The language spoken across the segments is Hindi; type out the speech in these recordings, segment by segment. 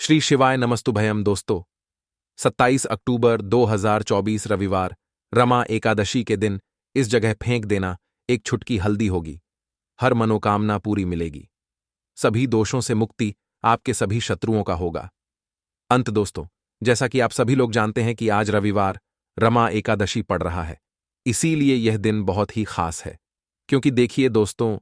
श्री शिवाय नमस्तुभयम दोस्तों। 27 अक्टूबर 2024 रविवार रमा एकादशी के दिन इस जगह फेंक देना एक छुटकी हल्दी होगी। हर मनोकामना पूरी मिलेगी। सभी दोषों से मुक्ति आपके सभी शत्रुओं का होगा। अंत दोस्तों, जैसा कि आप सभी लोग जानते हैं कि आज रविवार रमा एकादशी पड़ रहा है, इसीलिए यह दिन बहुत ही खास है। क्योंकि देखिए दोस्तों,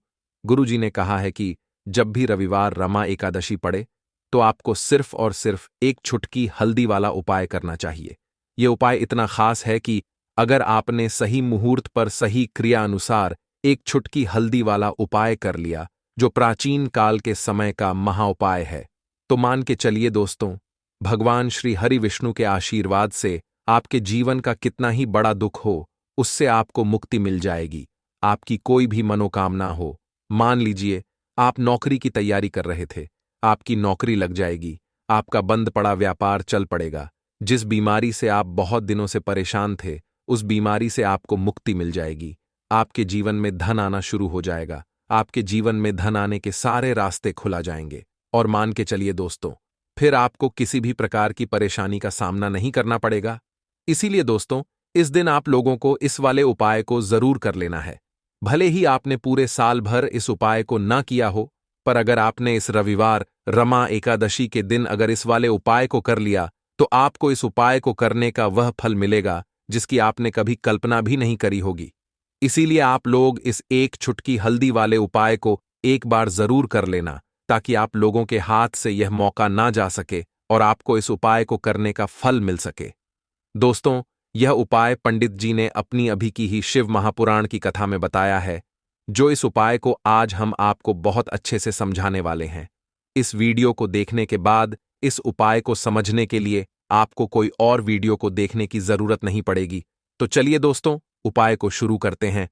गुरुजी ने कहा है कि जब भी रविवार रमा एकादशी पड़े तो आपको सिर्फ और सिर्फ एक छुटकी हल्दी वाला उपाय करना चाहिए। यह उपाय इतना खास है कि अगर आपने सही मुहूर्त पर सही क्रिया अनुसार एक छुटकी हल्दी वाला उपाय कर लिया, जो प्राचीन काल के समय का महाउपाय है, तो मान के चलिए दोस्तों, भगवान श्री हरि विष्णु के आशीर्वाद से आपके जीवन का कितना ही बड़ा दुख हो, उससे आपको मुक्ति मिल जाएगी। आपकी कोई भी मनोकामना हो, मान लीजिए आप नौकरी की तैयारी कर रहे थे, आपकी नौकरी लग जाएगी, आपका बंद पड़ा व्यापार चल पड़ेगा, जिस बीमारी से आप बहुत दिनों से परेशान थे, उस बीमारी से आपको मुक्ति मिल जाएगी। आपके जीवन में धन आना शुरू हो जाएगा, आपके जीवन में धन आने के सारे रास्ते खुला जाएंगे। और मान के चलिए दोस्तों, फिर आपको किसी भी प्रकार की परेशानी का सामना नहीं करना पड़ेगा। इसीलिए दोस्तों, इस दिन आप लोगों को इस वाले उपाय को जरूर कर लेना है। भले ही आपने पूरे साल भर इस उपाय को ना किया हो, पर अगर आपने इस रविवार रमा एकादशी के दिन अगर इस वाले उपाय को कर लिया, तो आपको इस उपाय को करने का वह फल मिलेगा जिसकी आपने कभी कल्पना भी नहीं करी होगी। इसीलिए आप लोग इस एक छुटकी हल्दी वाले उपाय को एक बार जरूर कर लेना, ताकि आप लोगों के हाथ से यह मौका ना जा सके और आपको इस उपाय को करने का फल मिल सके। दोस्तों, यह उपाय पंडित जी ने अपनी अभी की ही शिव महापुराण की कथा में बताया है, जो इस उपाय को आज हम आपको बहुत अच्छे से समझाने वाले हैं। इस वीडियो को देखने के बाद इस उपाय को समझने के लिए आपको कोई और वीडियो को देखने की जरूरत नहीं पड़ेगी। तो चलिए दोस्तों, उपाय को शुरू करते हैं।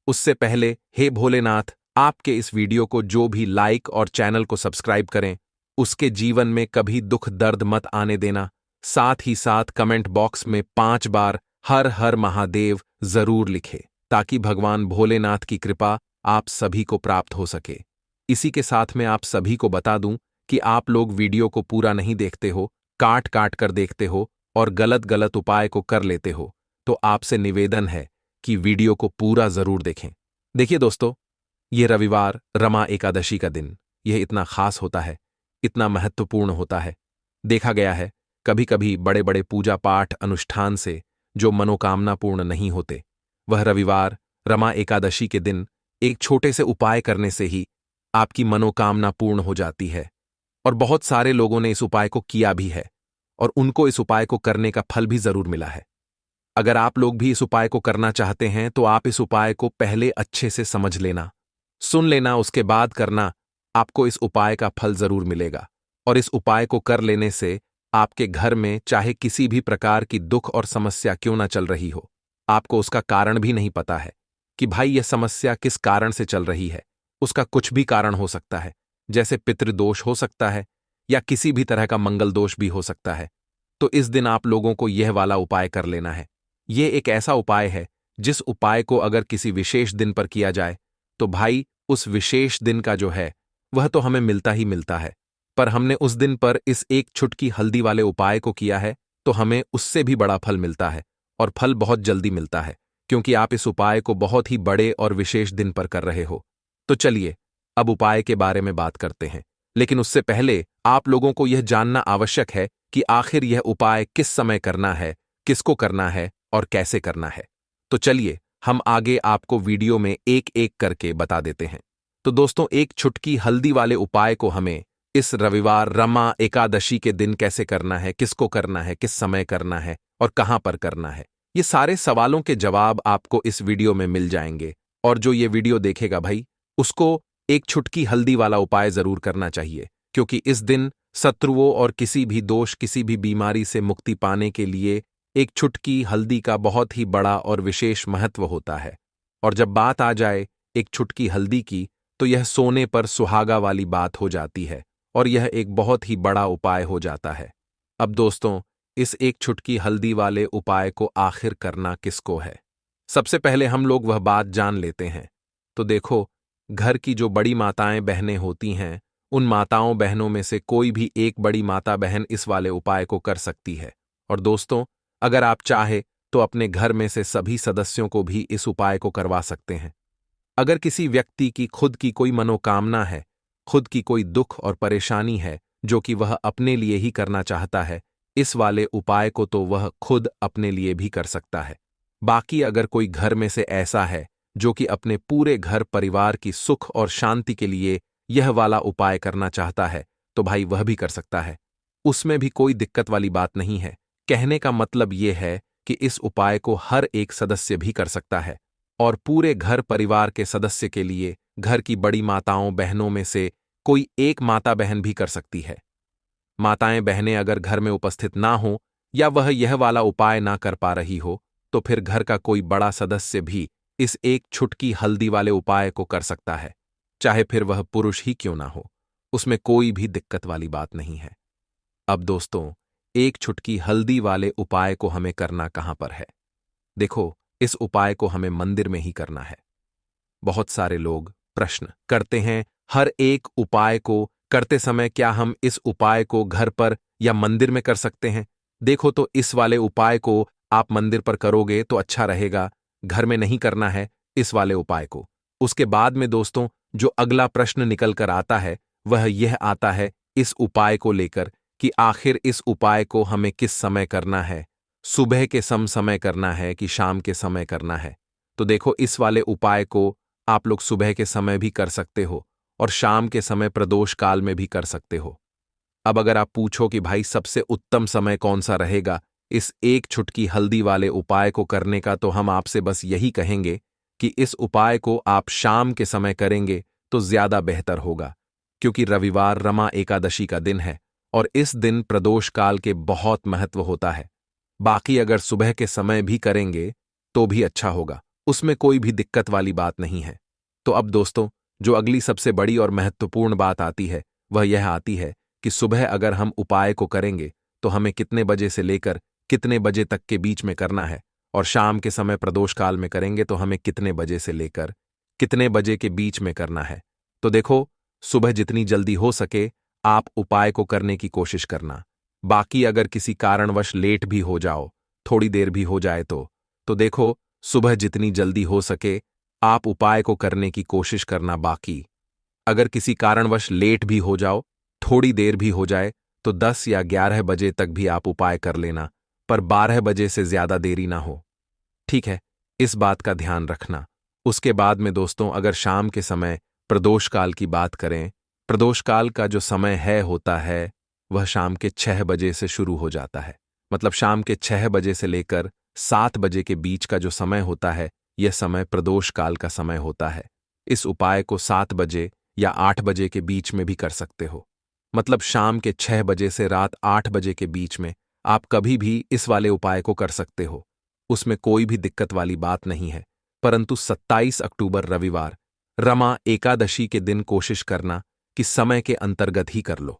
उससे पहले हे भोलेनाथ, आपके इस वीडियो को जो भी लाइक और चैनल को सब्सक्राइब करें, उसके जीवन में कभी दुख दर्द मत आने देना। साथ ही साथ कमेंट बॉक्स में 5 बार हर हर महादेव जरूर लिखे, ताकि भगवान भोलेनाथ की कृपा आप सभी को प्राप्त हो सके। इसी के साथ में आप सभी को बता दूं कि आप लोग वीडियो को पूरा नहीं देखते हो, काट काट कर देखते हो और गलत गलत उपाय को कर लेते हो, तो आपसे निवेदन है कि वीडियो को पूरा जरूर देखें। देखिए दोस्तों, यह रविवार रमा एकादशी का दिन, यह इतना खास होता है, इतना महत्वपूर्ण होता है। देखा गया है कभी कभी बड़े बड़े पूजा पाठ अनुष्ठान से जो मनोकामना पूर्ण नहीं होते, वह रविवार रमा एकादशी के दिन एक छोटे से उपाय करने से ही आपकी मनोकामना पूर्ण हो जाती है। और बहुत सारे लोगों ने इस उपाय को किया भी है और उनको इस उपाय को करने का फल भी जरूर मिला है। अगर आप लोग भी इस उपाय को करना चाहते हैं तो आप इस उपाय को पहले अच्छे से समझ लेना, सुन लेना, उसके बाद करना। आपको इस उपाय का फल जरूर मिलेगा। और इस उपाय को कर लेने से आपके घर में चाहे किसी भी प्रकार की दुख और समस्या क्यों ना चल रही हो, आपको उसका कारण भी नहीं पता है कि भाई यह समस्या किस कारण से चल रही है। उसका कुछ भी कारण हो सकता है, जैसे पितृदोष हो सकता है या किसी भी तरह का मंगल दोष भी हो सकता है। तो इस दिन आप लोगों को यह वाला उपाय कर लेना है। यह एक ऐसा उपाय है जिस उपाय को अगर किसी विशेष दिन पर किया जाए तो भाई उस विशेष दिन का जो है वह तो हमें मिलता ही मिलता है, पर हमने उस दिन पर इस एक छुटकी हल्दी वाले उपाय को किया है तो हमें उससे भी बड़ा फल मिलता है, और फल बहुत जल्दी मिलता है, क्योंकि आप इस उपाय को बहुत ही बड़े और विशेष दिन पर कर रहे हो। तो चलिए अब उपाय के बारे में बात करते हैं, लेकिन उससे पहले आप लोगों को यह जानना आवश्यक है कि आखिर यह उपाय किस समय करना है, किसको करना है और कैसे करना है। तो चलिए हम आगे आपको वीडियो में एक एक करके बता देते हैं। तो दोस्तों, एक छुटकी हल्दी वाले उपाय को हमें इस रविवार रमा एकादशी के दिन कैसे करना है, किसको करना है, किस समय करना है और कहां पर करना है, ये सारे सवालों के जवाब आपको इस वीडियो में मिल जाएंगे। और जो ये वीडियो देखेगा भाई, उसको एक छुटकी हल्दी वाला उपाय जरूर करना चाहिए, क्योंकि इस दिन शत्रुओं और किसी भी दोष, किसी भी बीमारी से मुक्ति पाने के लिए एक छुटकी हल्दी का बहुत ही बड़ा और विशेष महत्व होता है। और जब बात आ जाए एक छुटकी हल्दी की, तो यह सोने पर सुहागा वाली बात हो जाती है और यह एक बहुत ही बड़ा उपाय हो जाता है। अब दोस्तों, इस एक छुटकी हल्दी वाले उपाय को आखिर करना किसको है, सबसे पहले हम लोग वह बात जान लेते हैं। तो देखो, घर की जो बड़ी माताएं बहनें होती हैं, उन माताओं बहनों में से कोई भी एक बड़ी माता बहन इस वाले उपाय को कर सकती है। और दोस्तों, अगर आप चाहे तो अपने घर में से सभी सदस्यों को भी इस उपाय को करवा सकते हैं। अगर किसी व्यक्ति की खुद की कोई मनोकामना है, खुद की कोई दुख और परेशानी है जो कि वह अपने लिए ही करना चाहता है, इस वाले उपाय को तो वह खुद अपने लिए भी कर सकता है। बाकी अगर कोई घर में से ऐसा है जो कि अपने पूरे घर परिवार की सुख और शांति के लिए यह वाला उपाय करना चाहता है, तो भाई वह भी कर सकता है। उसमें भी कोई दिक्कत वाली बात नहीं है। कहने का मतलब यह है कि इस उपाय को हर एक सदस्य भी कर सकता है और पूरे घर परिवार के सदस्य के लिए घर की बड़ी माताओं बहनों में से कोई एक माता बहन भी कर सकती है। माताएं बहनें अगर घर में उपस्थित ना हो या वह यह वाला उपाय ना कर पा रही हो, तो फिर घर का कोई बड़ा सदस्य भी इस एक छुटकी हल्दी वाले उपाय को कर सकता है, चाहे फिर वह पुरुष ही क्यों ना हो। उसमें कोई भी दिक्कत वाली बात नहीं है। अब दोस्तों, एक छुटकी हल्दी वाले उपाय को हमें करना कहां पर है? देखो, इस उपाय को हमें मंदिर में ही करना है। बहुत सारे लोग प्रश्न करते हैं, हर एक उपाय को करते समय क्या हम इस उपाय को घर पर या मंदिर में कर सकते हैं? देखो, तो इस वाले उपाय को आप मंदिर पर करोगे तो अच्छा रहेगा, घर में नहीं करना है इस वाले उपाय को। उसके बाद में दोस्तों, जो अगला प्रश्न निकल कर आता है वह यह आता है इस उपाय को लेकर कि आखिर इस उपाय को हमें किस समय करना है, सुबह के समय करना है कि शाम के समय करना है? तो देखो, इस वाले उपाय को आप लोग सुबह के समय भी कर सकते हो और शाम के समय प्रदोष काल में भी कर सकते हो। अब अगर आप पूछो कि भाई सबसे उत्तम समय कौन सा रहेगा इस एक छुटकी हल्दी वाले उपाय को करने का, तो हम आपसे बस यही कहेंगे कि इस उपाय को आप शाम के समय करेंगे तो ज्यादा बेहतर होगा, क्योंकि रविवार रमा एकादशी का दिन है और इस दिन प्रदोष काल के बहुत महत्व होता है। बाकी अगर सुबह के समय भी करेंगे तो भी अच्छा होगा, उसमें कोई भी दिक्कत वाली बात नहीं है। तो अब दोस्तों, जो अगली सबसे बड़ी और महत्वपूर्ण बात आती है वह यह आती है कि सुबह अगर हम उपाय को करेंगे तो हमें कितने बजे से लेकर कितने बजे तक के बीच में करना है, और शाम के समय प्रदोष काल में करेंगे तो हमें कितने बजे से लेकर कितने बजे के बीच में करना है। तो देखो, सुबह जितनी जल्दी हो सके आप उपाय को करने की कोशिश करना। बाकी अगर किसी कारणवश लेट भी हो जाओ, थोड़ी देर भी हो जाए तो देखो, सुबह जितनी जल्दी हो सके आप उपाय को करने की कोशिश करना। बाकी अगर किसी कारणवश लेट भी हो जाओ, थोड़ी देर भी हो जाए, तो 10 या 11 बजे तक भी आप उपाय कर लेना, पर 12 बजे से ज्यादा देरी ना हो। ठीक है, इस बात का ध्यान रखना। उसके बाद में दोस्तों, अगर शाम के समय प्रदोष काल की बात करें, प्रदोष काल का जो समय होता है वह शाम के 6 बजे से शुरू हो जाता है। मतलब शाम के 6 बजे से लेकर 7 बजे के बीच का जो समय होता है, यह समय प्रदोष काल का समय होता है। इस उपाय को 7 बजे या 8 बजे के बीच में भी कर सकते हो। मतलब शाम के 6 बजे से रात 8 बजे के बीच में आप कभी भी इस वाले उपाय को कर सकते हो, उसमें कोई भी दिक्कत वाली बात नहीं है। परंतु 27 अक्टूबर रविवार रमा एकादशी के दिन कोशिश करना कि समय के अंतर्गत ही कर लो।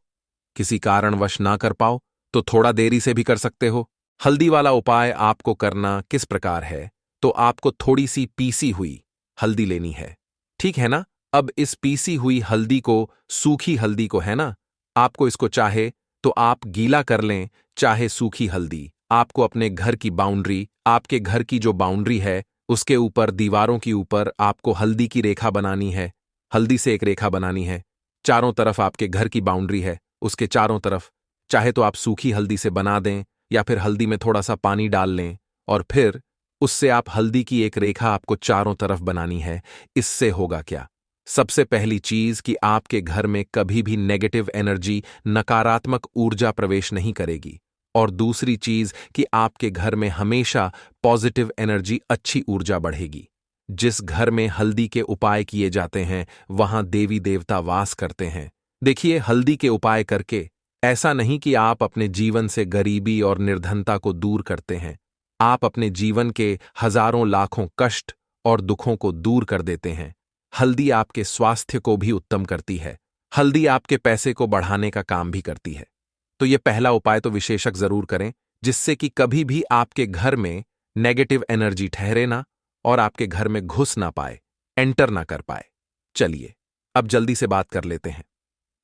किसी कारणवश ना कर पाओ तो थोड़ा देरी से भी कर सकते हो। हल्दी वाला उपाय आपको करना किस प्रकार है, तो आपको थोड़ी सी पीसी हुई हल्दी लेनी है, ठीक है ना? अब इस पीसी हुई हल्दी को, सूखी हल्दी को, है ना, आपको इसको चाहे तो आप गीला कर लें, चाहे सूखी हल्दी आपको अपने घर की बाउंड्री, आपके घर की जो बाउंड्री है उसके ऊपर, दीवारों के ऊपर आपको हल्दी की रेखा बनानी है। हल्दी से एक रेखा बनानी है, चारों तरफ आपके घर की बाउंड्री है उसके चारों तरफ, चाहे तो आप सूखी हल्दी से बना दें या फिर हल्दी में थोड़ा सा पानी डाल लें और फिर उससे आप हल्दी की एक रेखा आपको चारों तरफ बनानी है। इससे होगा क्या? सबसे पहली चीज कि आपके घर में कभी भी नेगेटिव एनर्जी, नकारात्मक ऊर्जा प्रवेश नहीं करेगी, और दूसरी चीज कि आपके घर में हमेशा पॉजिटिव एनर्जी, अच्छी ऊर्जा बढ़ेगी। जिस घर में हल्दी के उपाय किए जाते हैं वहां देवी देवता वास करते हैं। देखिए, हल्दी के उपाय करके ऐसा नहीं कि आप अपने जीवन से गरीबी और निर्धनता को दूर करते हैं, आप अपने जीवन के हजारों लाखों कष्ट और दुखों को दूर कर देते हैं। हल्दी आपके स्वास्थ्य को भी उत्तम करती है, हल्दी आपके पैसे को बढ़ाने का काम भी करती है। तो ये पहला उपाय तो विशेषक जरूर करें, जिससे कि कभी भी आपके घर में नेगेटिव एनर्जी ठहरे ना और आपके घर में घुस ना पाए, एंटर ना कर पाए। चलिए अब जल्दी से बात कर लेते हैं।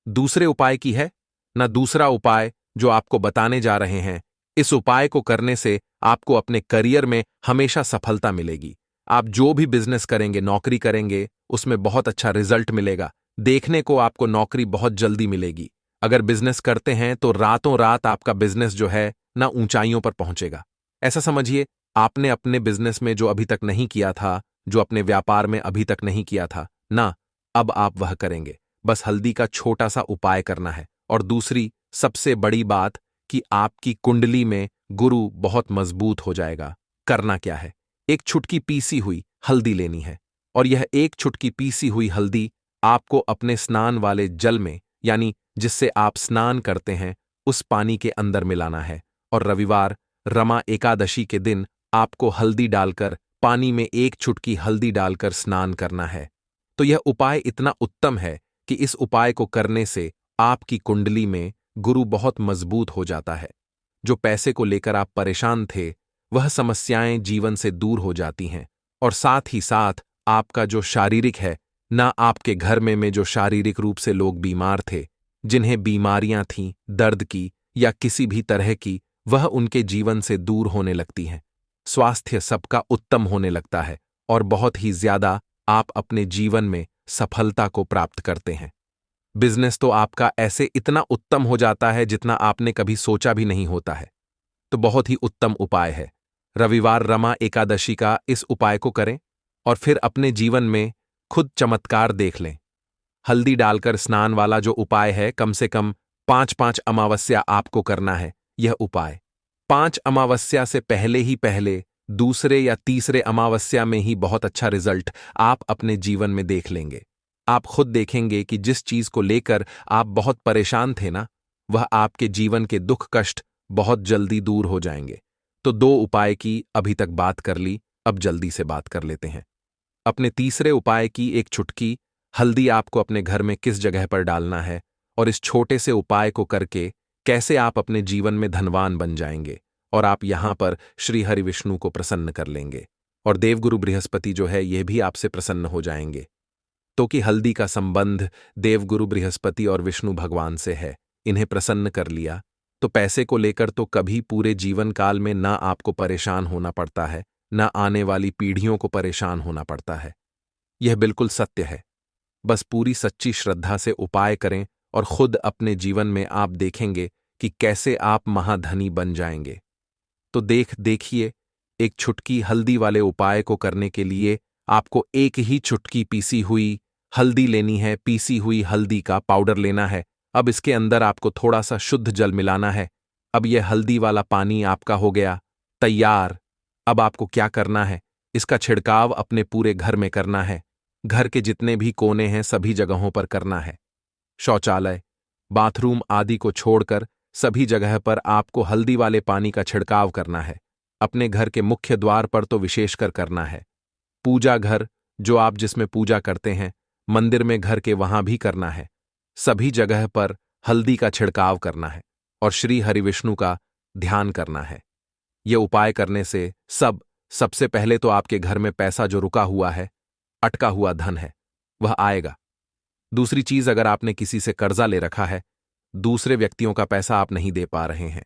दूसरे उपाय की है ना दूसरा उपाय जो आपको बताने जा रहे हैं। इस उपाय को करने से आपको अपने करियर में हमेशा सफलता मिलेगी। आप जो भी बिजनेस करेंगे, नौकरी करेंगे, उसमें बहुत अच्छा रिजल्ट मिलेगा। देखने को आपको नौकरी बहुत जल्दी मिलेगी। अगर बिजनेस करते हैं तो रातों रात आपका बिजनेस जो है ना ऊंचाइयों पर पहुंचेगा। ऐसा समझिए, आपने अपने बिजनेस में जो अभी तक नहीं किया था, जो अपने व्यापार में अभी तक नहीं किया था ना, अब आप वह करेंगे। बस हल्दी का छोटा सा उपाय करना है। और दूसरी सबसे बड़ी बात कि आपकी कुंडली में गुरु बहुत मजबूत हो जाएगा। करना क्या है? एक चुटकी पीसी हुई हल्दी लेनी है, और यह एक चुटकी पीसी हुई हल्दी आपको अपने स्नान वाले जल में, यानी जिससे आप स्नान करते हैं, उस पानी के अंदर मिलाना है। और रविवार रमा एकादशी के दिन आपको हल्दी डालकर, पानी में एक चुटकी हल्दी डालकर स्नान करना है। तो यह उपाय इतना उत्तम है कि इस उपाय को करने से आपकी कुंडली में गुरु बहुत मजबूत हो जाता है। जो पैसे को लेकर आप परेशान थे, वह समस्याएं जीवन से दूर हो जाती हैं। और साथ ही साथ आपका जो शारीरिक है ना, आपके घर में जो शारीरिक रूप से लोग बीमार थे, जिन्हें बीमारियां थीं दर्द की या किसी भी तरह की, वह उनके जीवन से दूर होने लगती हैं। स्वास्थ्य सबका उत्तम होने लगता है और बहुत ही ज्यादा आप अपने जीवन में सफलता को प्राप्त करते हैं। बिजनेस तो आपका ऐसे इतना उत्तम हो जाता है जितना आपने कभी सोचा भी नहीं होता है। तो बहुत ही उत्तम उपाय है। रविवार रमा एकादशी का इस उपाय को करें और फिर अपने जीवन में खुद चमत्कार देख लें। हल्दी डालकर स्नान वाला जो उपाय है, कम से कम 5-5 अमावस्या आपको करना है। यह उपाय 5 अमावस्या से पहले ही पहले, दूसरे या तीसरे अमावस्या में ही बहुत अच्छा रिजल्ट आप अपने जीवन में देख लेंगे। आप खुद देखेंगे कि जिस चीज को लेकर आप बहुत परेशान थे ना, वह आपके जीवन के दुख कष्ट बहुत जल्दी दूर हो जाएंगे। तो 2 उपाय की अभी तक बात कर ली, अब जल्दी से बात कर लेते हैं। अपने तीसरे उपाय की एक चुटकी हल्दी आपको अपने घर में किस जगह पर डालना है, और इस छोटे से उपाय को करके कैसे आप अपने जीवन में धनवान बन जाएंगे, और आप यहां पर श्री हरि विष्णु को प्रसन्न कर लेंगे। और देवगुरु बृहस्पति जो है, यह भी आपसे प्रसन्न हो जाएंगे। तो कि हल्दी का संबंध देवगुरु बृहस्पति और विष्णु भगवान से है। इन्हें प्रसन्न कर लिया तो पैसे को लेकर तो कभी पूरे जीवन काल में ना आपको परेशान होना पड़ता है, ना आने वाली पीढ़ियों को परेशान होना पड़ता है। यह बिल्कुल सत्य है। बस पूरी सच्ची श्रद्धा से उपाय करें और खुद अपने जीवन में आप देखेंगे कि कैसे आप महाधनी बन जाएंगे। तो देखिए, एक चुटकी हल्दी वाले उपाय को करने के लिए आपको एक ही चुटकी पीसी हुई हल्दी लेनी है। पीसी हुई हल्दी का पाउडर लेना है। अब इसके अंदर आपको थोड़ा सा शुद्ध जल मिलाना है। अब यह हल्दी वाला पानी आपका हो गया तैयार। अब आपको क्या करना है? इसका छिड़काव अपने पूरे घर में करना है। घर के जितने भी कोने हैं, सभी जगहों पर करना है। शौचालय, बाथरूम आदि को छोड़कर सभी जगह पर आपको हल्दी वाले पानी का छिड़काव करना है। अपने घर के मुख्य द्वार पर तो विशेषकर करना है। पूजा घर, जो आप जिसमें पूजा करते हैं, मंदिर में घर के वहां भी करना है। सभी जगह पर हल्दी का छिड़काव करना है और श्री हरि विष्णु का ध्यान करना है। यह उपाय करने से सबसे पहले तो आपके घर में पैसा जो रुका हुआ है, अटका हुआ धन है, वह आएगा। दूसरी चीज, अगर आपने किसी से कर्जा ले रखा है, दूसरे व्यक्तियों का पैसा आप नहीं दे पा रहे हैं,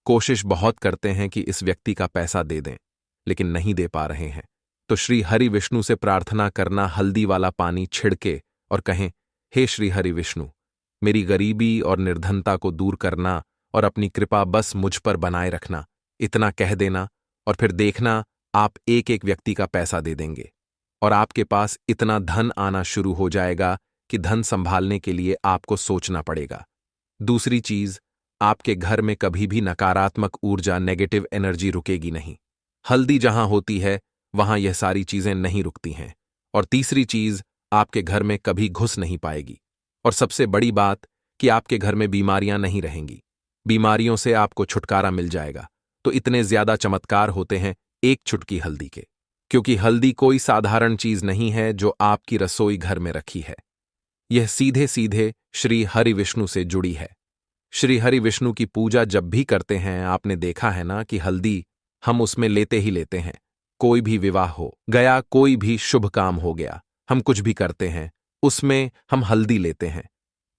कोशिश बहुत करते हैं कि इस व्यक्ति का पैसा दे दें, लेकिन नहीं दे पा रहे हैं, तो श्री हरि विष्णु से प्रार्थना करना, हल्दी वाला पानी छिड़के और कहें, हे श्री हरि विष्णु, मेरी गरीबी और निर्धनता को दूर करना और अपनी कृपा बस मुझ पर बनाए रखना। इतना कह देना और फिर देखना आप एक एक व्यक्ति का पैसा दे देंगे और आपके पास इतना धन आना शुरू हो जाएगा कि धन संभालने के लिए आपको सोचना पड़ेगा। दूसरी चीज, आपके घर में कभी भी नकारात्मक ऊर्जा, नेगेटिव एनर्जी रुकेगी नहीं। हल्दी जहां होती है वहां यह सारी चीजें नहीं रुकती हैं। और तीसरी चीज, आपके घर में कभी घुस नहीं पाएगी। और सबसे बड़ी बात कि आपके घर में बीमारियां नहीं रहेंगी। बीमारियों से आपको छुटकारा मिल जाएगा। तो इतने ज्यादा चमत्कार होते हैं एक चुटकी हल्दी के, क्योंकि हल्दी कोई साधारण चीज नहीं है जो आपकी रसोई घर में रखी है। यह सीधे सीधे श्री हरि विष्णु से जुड़ी है। श्री हरि विष्णु की पूजा जब भी करते हैं, आपने देखा है ना कि हल्दी हम उसमें लेते ही लेते हैं। कोई भी विवाह हो गया, कोई भी शुभ काम हो गया, हम कुछ भी करते हैं, उसमें हम हल्दी लेते हैं,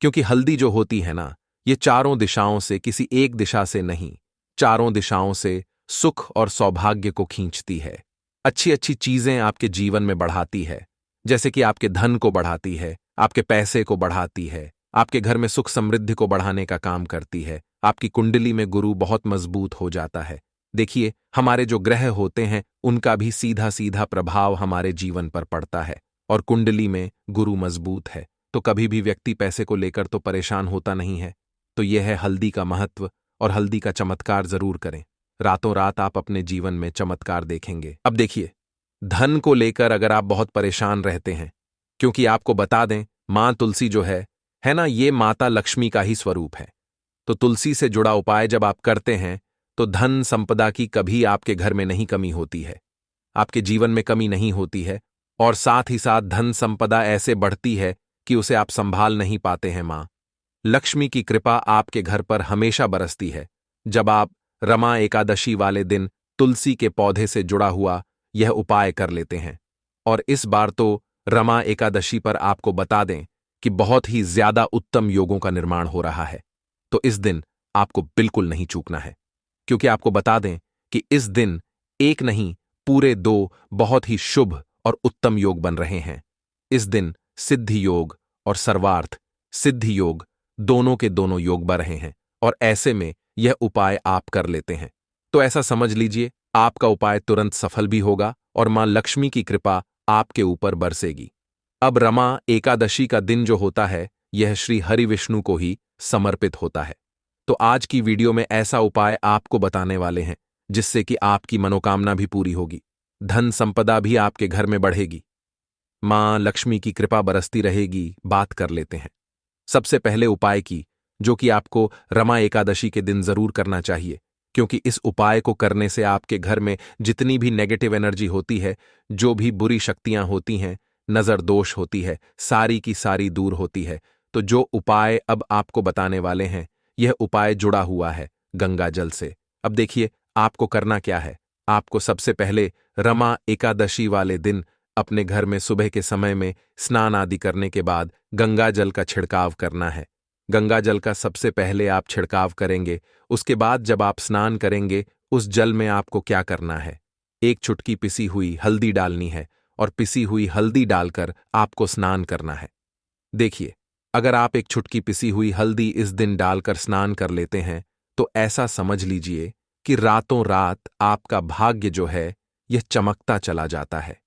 क्योंकि हल्दी जो होती है ना, ये चारों दिशाओं से, किसी एक दिशा से नहीं, चारों दिशाओं से सुख और सौभाग्य को खींचती है। अच्छी अच्छी चीजें आपके जीवन में बढ़ाती है, जैसे कि आपके धन को बढ़ाती है, आपके पैसे को बढ़ाती है, आपके घर में सुख समृद्धि को बढ़ाने का काम करती है। आपकी कुंडली में गुरु बहुत मजबूत हो जाता है। देखिए, हमारे जो ग्रह होते हैं उनका भी सीधा सीधा प्रभाव हमारे जीवन पर पड़ता है, और कुंडली में गुरु मजबूत है तो कभी भी व्यक्ति पैसे को लेकर तो परेशान होता नहीं है। तो यह है हल्दी का महत्व, और हल्दी का चमत्कार जरूर करें। रातों रात आप अपने जीवन में चमत्कार देखेंगे। अब देखिए, धन को लेकर अगर आप बहुत परेशान रहते हैं, क्योंकि आपको बता दें, मां तुलसी जो है ना, ये माता लक्ष्मी का ही स्वरूप है। तो तुलसी से जुड़ा उपाय जब आप करते हैं तो धन संपदा की कभी आपके घर में नहीं कमी होती है, आपके जीवन में कमी नहीं होती है, और साथ ही साथ धन संपदा ऐसे बढ़ती है कि उसे आप संभाल नहीं पाते हैं। मां लक्ष्मी की कृपा आपके घर पर हमेशा बरसती है जब आप रमा एकादशी वाले दिन तुलसी के पौधे से जुड़ा हुआ यह उपाय कर लेते हैं। और इस बार तो रमा एकादशी पर आपको बता दें कि बहुत ही ज्यादा उत्तम योगों का निर्माण हो रहा है। तो इस दिन आपको बिल्कुल नहीं चूकना है, क्योंकि आपको बता दें कि इस दिन एक नहीं, पूरे दो बहुत ही शुभ और उत्तम योग बन रहे हैं। इस दिन सिद्धि योग और सर्वार्थ सिद्धि योग दोनों के दोनों योग बन रहे हैं, और ऐसे में यह उपाय आप कर लेते हैं तो ऐसा समझ लीजिए आपका उपाय तुरंत सफल भी होगा और मां लक्ष्मी की कृपा आपके ऊपर बरसेगी। अब रमा एकादशी का दिन जो होता है यह श्री हरि विष्णु को ही समर्पित होता है। तो आज की वीडियो में ऐसा उपाय आपको बताने वाले हैं जिससे कि आपकी मनोकामना भी पूरी होगी, धन संपदा भी आपके घर में बढ़ेगी, मां लक्ष्मी की कृपा बरसती रहेगी। बात कर लेते हैं सबसे पहले उपाय की, जो कि आपको रमा एकादशी के दिन जरूर करना चाहिए, क्योंकि इस उपाय को करने से आपके घर में जितनी भी नेगेटिव एनर्जी होती है, जो भी बुरी शक्तियां होती हैं, नजर दोष होती है, सारी की सारी दूर होती है। तो जो उपाय अब आपको बताने वाले हैं, यह उपाय जुड़ा हुआ है गंगा जल से। अब देखिए आपको करना क्या है। आपको सबसे पहले रमा एकादशी वाले दिन अपने घर में सुबह के समय में स्नान आदि करने के बाद गंगा जल का छिड़काव करना है। गंगा जल का सबसे पहले आप छिड़काव करेंगे, उसके बाद जब आप स्नान करेंगे उस जल में आपको क्या करना है, एक चुटकी पिसी हुई हल्दी डालनी है, और पिसी हुई हल्दी डालकर आपको स्नान करना है। देखिए, अगर आप एक चुटकी पिसी हुई हल्दी इस दिन डालकर स्नान कर लेते हैं तो ऐसा समझ लीजिए कि रातों रात आपका भाग्य जो है यह चमकता चला जाता है,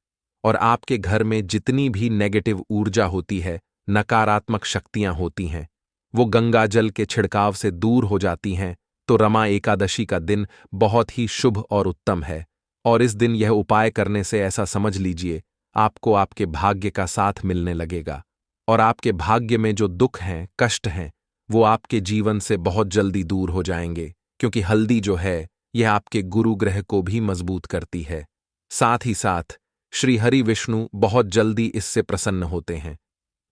और आपके घर में जितनी भी नेगेटिव ऊर्जा होती है, नकारात्मक शक्तियां होती हैं, वो गंगा जल के छिड़काव से दूर हो जाती हैं। तो रमा एकादशी का दिन बहुत ही शुभ और उत्तम है, और इस दिन यह उपाय करने से ऐसा समझ लीजिए आपको आपके भाग्य का साथ मिलने लगेगा, और आपके भाग्य में जो दुख हैं, कष्ट हैं, वो आपके जीवन से बहुत जल्दी दूर हो जाएंगे, क्योंकि हल्दी जो है यह आपके गुरु ग्रह को भी मजबूत करती है। साथ ही साथ श्री हरि विष्णु बहुत जल्दी इससे प्रसन्न होते हैं।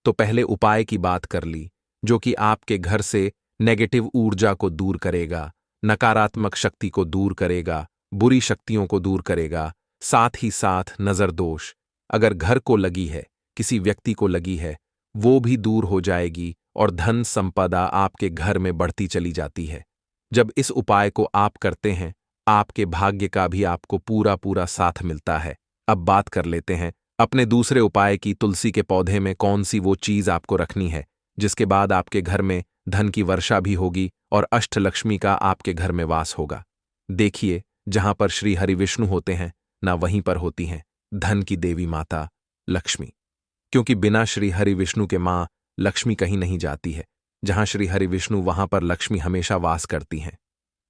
तो पहले उपाय की बात कर ली, जो कि आपके घर से नेगेटिव ऊर्जा को दूर करेगा, नकारात्मक शक्ति को दूर करेगा, बुरी शक्तियों को दूर करेगा। साथ ही साथ नजर दोष अगर घर को लगी है, किसी व्यक्ति को लगी है, वो भी दूर हो जाएगी, और धन संपदा आपके घर में बढ़ती चली जाती है। जब इस उपाय को आप करते हैं, आपके भाग्य का भी आपको पूरा पूरा साथ मिलता है। अब बात कर लेते हैं अपने दूसरे उपाय की। तुलसी के पौधे में कौन सी वो चीज आपको रखनी है जिसके बाद आपके घर में धन की वर्षा भी होगी और अष्टलक्ष्मी का आपके घर में वास होगा। देखिए, जहां पर श्री हरि विष्णु होते हैं ना, वहीं पर होती हैं धन की देवी माता लक्ष्मी, क्योंकि बिना श्री हरि विष्णु के मां लक्ष्मी कहीं नहीं जाती है। जहां श्री हरि विष्णु वहां पर लक्ष्मी हमेशा वास करती हैं।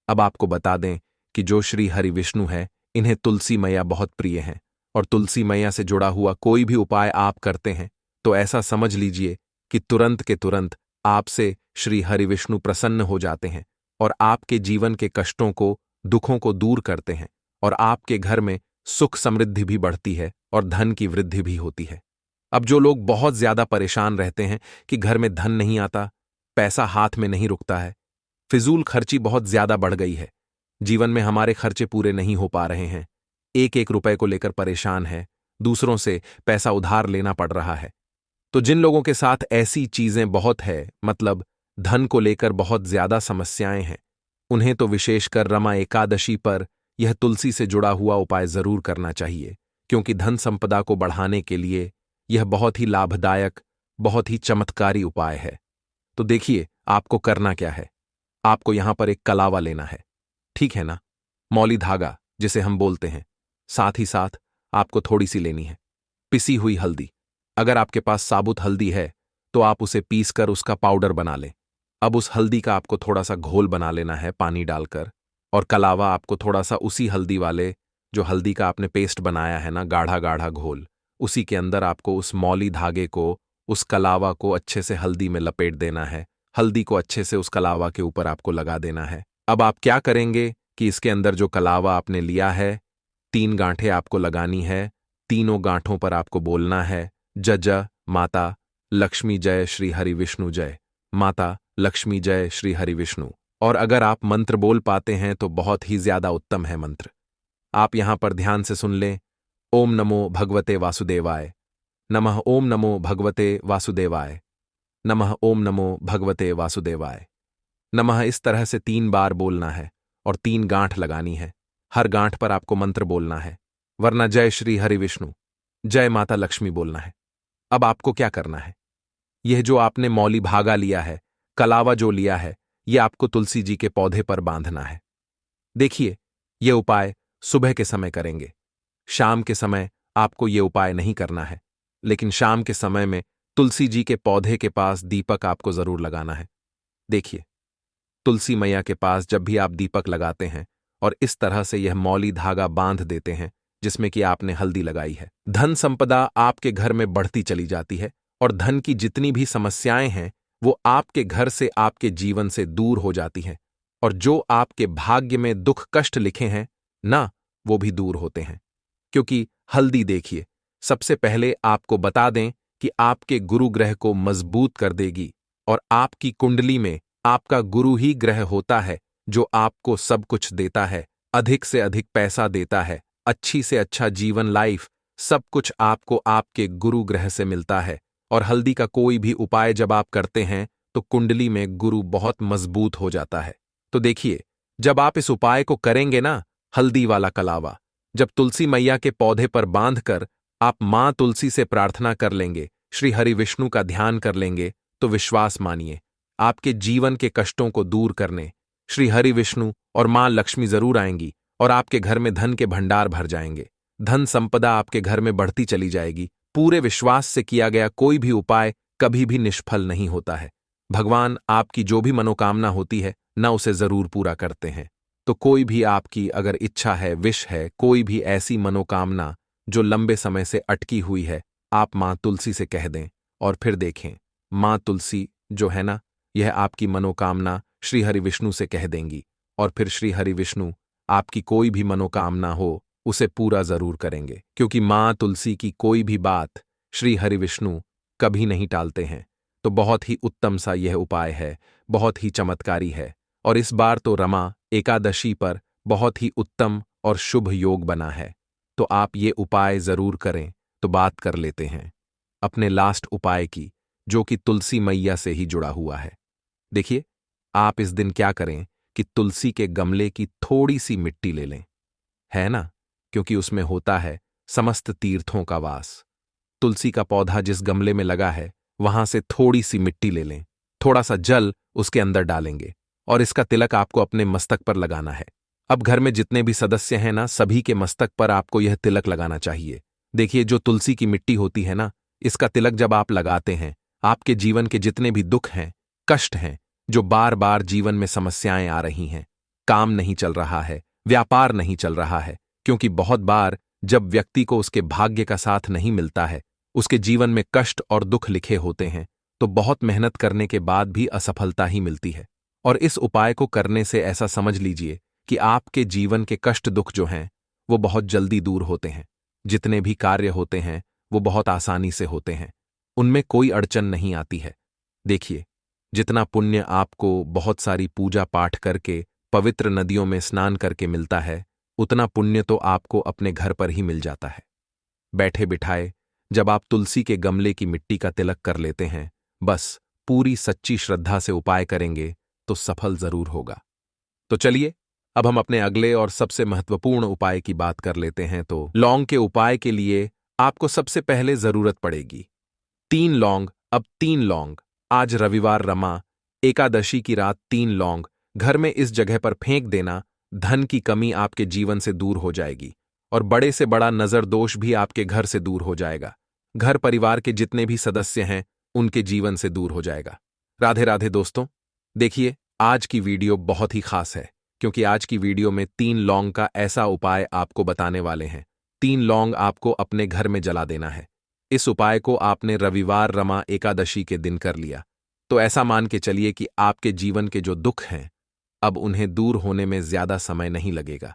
अब आपको बता दें कि जो श्री हरि विष्णु है, इन्हें तुलसी मैया बहुत प्रिय हैं, और तुलसी मैया से जुड़ा हुआ कोई भी उपाय आप करते हैं तो ऐसा समझ लीजिए कि तुरंत के तुरंत आपसे श्री हरि विष्णु प्रसन्न हो जाते हैं, और आपके जीवन के कष्टों को, दुखों को दूर करते हैं, और आपके घर में सुख समृद्धि भी बढ़ती है और धन की वृद्धि भी होती है। अब जो लोग बहुत ज्यादा परेशान रहते हैं कि घर में धन नहीं आता, पैसा हाथ में नहीं रुकता है, फिजूल खर्ची बहुत ज्यादा बढ़ गई है, जीवन में हमारे खर्चे पूरे नहीं हो पा रहे हैं, एक एक रुपए को लेकर परेशान है, दूसरों से पैसा उधार लेना पड़ रहा है, तो जिन लोगों के साथ ऐसी चीजें बहुत है, मतलब धन को लेकर बहुत ज्यादा समस्याएं हैं, उन्हें तो विशेषकर रमा एकादशी पर यह तुलसी से जुड़ा हुआ उपाय जरूर करना चाहिए, क्योंकि धन संपदा को बढ़ाने के लिए यह बहुत ही लाभदायक, बहुत ही चमत्कारी उपाय है। तो देखिए, आपको करना क्या है। आपको यहां पर एक कलावा लेना है, ठीक है ना, मौली धागा जिसे हम बोलते हैं। साथ ही साथ आपको थोड़ी सी लेनी है पिसी हुई हल्दी। अगर आपके पास साबुत हल्दी है तो आप उसे पीसकर उसका पाउडर बना लें। अब उस हल्दी का आपको थोड़ा सा घोल बना लेना है पानी डालकर, और कलावा आपको थोड़ा सा उसी हल्दी वाले, जो हल्दी का आपने पेस्ट बनाया है ना, गाढ़ा गाढ़ा घोल, उसी के अंदर आपको उस मौली धागे को, उस कलावा को अच्छे से हल्दी में लपेट देना है। हल्दी को अच्छे से उस कलावा के ऊपर आपको लगा देना है। अब आप क्या करेंगे कि इसके अंदर जो कलावा आपने लिया है, 3 गांठें आपको लगानी है। तीनों गांठों पर आपको बोलना है, जय माता लक्ष्मी जय श्री हरि विष्णु जय, माता लक्ष्मी जय श्री हरि विष्णु। और अगर आप मंत्र बोल पाते हैं तो बहुत ही ज्यादा उत्तम है मंत्र। आप यहां पर ध्यान से सुन लें। ओम नमो भगवते वासुदेवाय नमः, ओम नमो भगवते वासुदेवाय नमः, ओम नमो भगवते वासुदेवाय नमः। इस तरह से 3 बार बोलना है और 3 गांठ लगानी है। हर गांठ पर आपको मंत्र बोलना है, वरना जय श्री हरि विष्णु, जय माता लक्ष्मी बोलना है। अब आपको क्या करना है, यह जो आपने मौली भागा लिया है, कलावा जो लिया है, यह आपको तुलसी जी के पौधे पर बांधना है। देखिए, यह उपाय सुबह के समय करेंगे। शाम के समय आपको यह उपाय नहीं करना है, लेकिन शाम के समय में तुलसी जी के पौधे के पास दीपक आपको जरूर लगाना है। देखिए, तुलसी मैया के पास जब भी आप दीपक लगाते हैं और इस तरह से यह मौली धागा बांध देते हैं जिसमें कि आपने हल्दी लगाई है, धन संपदा आपके घर में बढ़ती चली जाती है और धन की जितनी भी समस्याएं हैं वो आपके घर से, आपके जीवन से दूर हो जाती हैं, और जो आपके भाग्य में दुख कष्ट लिखे हैं ना, वो भी दूर होते हैं। क्योंकि हल्दी, देखिए, सबसे पहले आपको बता दें कि आपके गुरु ग्रह को मजबूत कर देगी, और आपकी कुंडली में आपका गुरु ही ग्रह होता है जो आपको सब कुछ देता है, अधिक से अधिक पैसा देता है, अच्छी से अच्छा जीवन, लाइफ, सब कुछ आपको आपके गुरु ग्रह से मिलता है। और हल्दी का कोई भी उपाय जब आप करते हैं तो कुंडली में गुरु बहुत मजबूत हो जाता है। तो देखिए, जब आप इस उपाय को करेंगे ना, हल्दी वाला कलावा जब तुलसी मैया के पौधे पर बांधकर आप मां तुलसी से प्रार्थना कर लेंगे, श्री हरि विष्णु का ध्यान कर लेंगे, तो विश्वास मानिए, आपके जीवन के कष्टों को दूर करने श्री हरि विष्णु और मां लक्ष्मी जरूर आएंगी और आपके घर में धन के भंडार भर जाएंगे। धन संपदा आपके घर में बढ़ती चली जाएगी। पूरे विश्वास से किया गया कोई भी उपाय कभी भी निष्फल नहीं होता है। भगवान आपकी जो भी मनोकामना होती है ना, उसे जरूर पूरा करते हैं। तो कोई भी आपकी अगर इच्छा है, विश है, कोई भी ऐसी मनोकामना जो लंबे समय से अटकी हुई है, आप मां तुलसी से कह दें और फिर देखें, मां तुलसी जो है ना, यह आपकी मनोकामना श्री हरि विष्णु से कह देंगी, और फिर श्री हरि विष्णु आपकी कोई भी मनोकामना हो उसे पूरा जरूर करेंगे। क्योंकि मां तुलसी की कोई भी बात श्री हरि विष्णु कभी नहीं टालते हैं। तो बहुत ही उत्तम सा यह उपाय है, बहुत ही चमत्कारी है, और इस बार तो रमा एकादशी पर बहुत ही उत्तम और शुभ योग बना है। तो आप ये उपाय जरूर करें। तो बात कर लेते हैं अपने लास्ट उपाय की, जो कि तुलसी मैया से ही जुड़ा हुआ है। देखिए, आप इस दिन क्या करें कि तुलसी के गमले की थोड़ी सी मिट्टी ले लें, है ना, क्योंकि उसमें होता है समस्त तीर्थों का वास। तुलसी का पौधा जिस गमले में लगा है वहां से थोड़ी सी मिट्टी ले लें, थोड़ा सा जल उसके अंदर डालेंगे और इसका तिलक आपको अपने मस्तक पर लगाना है। अब घर में जितने भी सदस्य हैं ना, सभी के मस्तक पर आपको यह तिलक लगाना चाहिए। देखिए, जो तुलसी की मिट्टी होती है ना, इसका तिलक जब आप लगाते हैं, आपके जीवन के जितने भी दुख हैं, कष्ट हैं, जो बार बार जीवन में समस्याएं आ रही हैं, काम नहीं चल रहा है, व्यापार नहीं चल रहा है, क्योंकि बहुत बार जब व्यक्ति को उसके भाग्य का साथ नहीं मिलता है, उसके जीवन में कष्ट और दुख लिखे होते हैं, तो बहुत मेहनत करने के बाद भी असफलता ही मिलती है। और इस उपाय को करने से ऐसा समझ लीजिए कि आपके जीवन के कष्ट दुख जो हैं वो बहुत जल्दी दूर होते हैं। जितने भी कार्य होते हैं वो बहुत आसानी से होते हैं, उनमें कोई अड़चन नहीं आती है। देखिए, जितना पुण्य आपको बहुत सारी पूजा पाठ करके, पवित्र नदियों में स्नान करके मिलता है, उतना पुण्य तो आपको अपने घर पर ही मिल जाता है। बैठे बिठाए जब आप तुलसी के गमले की मिट्टी का तिलक कर लेते हैं, बस पूरी सच्ची श्रद्धा से उपाय करेंगे तो सफल जरूर होगा। तो चलिए अब हम अपने अगले और सबसे महत्वपूर्ण उपाय की बात कर लेते हैं। तो लौंग के उपाय के लिए आपको सबसे पहले जरूरत पड़ेगी 3 लौंग। अब 3 लौंग, आज रविवार रमा एकादशी की रात 3 लौंग घर में इस जगह पर फेंक देना। धन की कमी आपके जीवन से दूर हो जाएगी और बड़े से बड़ा नजर दोष भी आपके घर से दूर हो जाएगा। घर परिवार के जितने भी सदस्य हैं उनके जीवन से दूर हो जाएगा। राधे राधे दोस्तों, देखिए आज की वीडियो बहुत ही खास है क्योंकि आज की वीडियो में 3 लौंग का ऐसा उपाय आपको बताने वाले हैं। 3 लौंग आपको अपने घर में जला देना है। इस उपाय को आपने रविवार रमा एकादशी के दिन कर लिया तो ऐसा मान के चलिए कि आपके जीवन के जो दुख हैं अब उन्हें दूर होने में ज्यादा समय नहीं लगेगा।